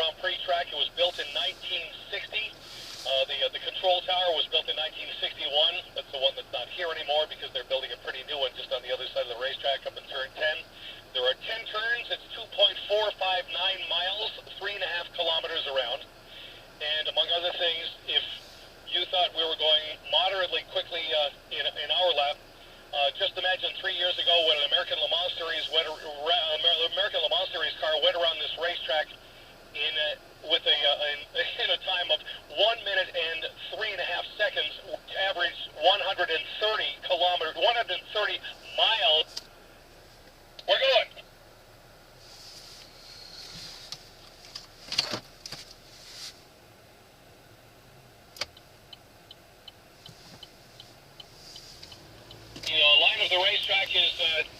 Grand Prix track. It was built in 1960. The control tower was built in 1961. That's the one that's not here anymore because they're building a pretty new one just on the other side of the racetrack up in turn 10. There are 10 turns. It's 2.459 miles, 3.5 kilometers around. And among other things, if you thought we were going moderately quickly in our lap, just imagine 3 years ago when an American Le Mans Series car went around this racetrack in a time of 1 minute and 3.5 seconds, averaged 130 miles. We're going. The line of the racetrack is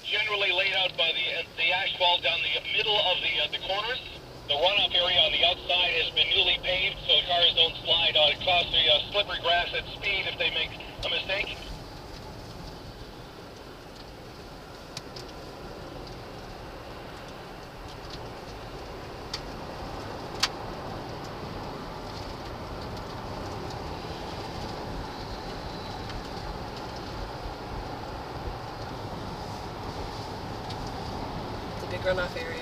generally laid out by the asphalt down the middle of the corners. The runoff area on the outside has been newly paved so cars don't slide across the slippery grass at speed if they make a mistake. It's a big runoff area.